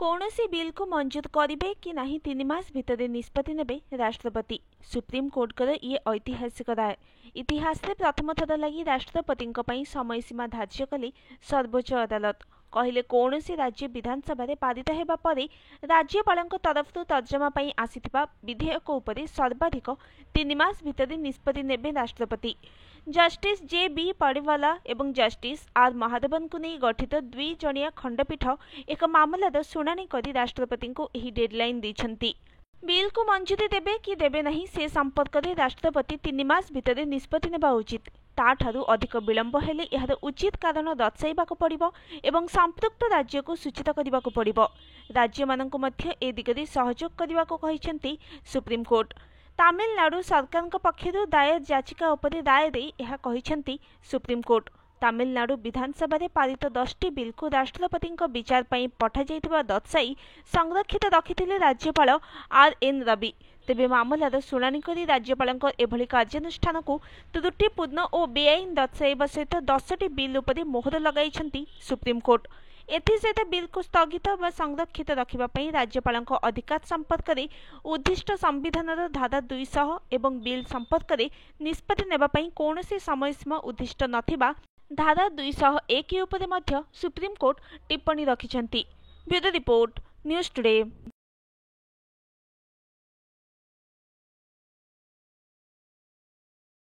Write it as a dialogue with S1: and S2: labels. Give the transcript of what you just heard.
S1: कौनसी बिल को मंजूर करेंगे कि नहीं 3 मास भितर निष्पत्ति नेबे राष्ट्रपति। सुप्रीम कोर्ट ये ऐतिहासिक राय। इतिहास में प्रथम थर लगी राष्ट्रपति समय सीमा धार्य कले सर्वोच्च अदालत। कहले कौनसी राज्य विधानसभा पारित होगा पर राज्यपाल तरफ तर्जमा आसीथिबा विधेयक उपरे सर्वाधिक 3 मास भितर निष्पत्ति नेबे राष्ट्रपति। जस्टिस जे बी पड़ेवाला एवं जस्टिस आर महादेवन को नहीं गठित 2 जणिया खंडपीठ एक मामलार शुणाणी कर राष्ट्रपति को यह डेडलाइन देछंती। बिल को मंजूरी देबे कि देबे नहीं से संपर्क में राष्ट्रपति 3 मास भितर निष्पत्ति नेबा उचित। ताठारु अधिक विलंब हेले यार उचित कारण दर्शाइबाकु पड़िबो एवं संपृक्त राज्य को सूचित करिबाकु पड़िबो। राज्य माननकु मध्य ए दिगरे सहयोग करिबाकु कहिसेंती सुप्रीम कोर्ट। तमिलनाडु सरकार पक्षरु दायर याचिका उपरे राय दे यह कहिसेंती सुप्रीम कोर्ट। तमिलनाडु विधानसभा पारित 10टी बिल को राष्ट्रपति विचार पर पठा जाइथिबा दर्शाई संरक्षित रखिथिले राज्यपाल आर एन रवि। तेबे मामलार शुणाणी करी राज्यपाल एभली कार्यानुष्ठान को त्रुटिपूर्ण और बेआईन दर्शाइबा सहित 10टी बिल उपरे मोहर लगाइछंती सुप्रीम कोर्ट। एसत बिल को स्थगित व संरक्षित रखापी राज्यपाल अधिकार संपर्क में उद्दिष्ट संविधान धारा 200 एवं बिल संपर्क में निष्पत्ति नेबापी कौन समय सीमा उद्दिष्ट नथिबा धारा 201 उपरे सुप्रीम कोर्ट टिप्पणी रखिछंती। Bureau report news today.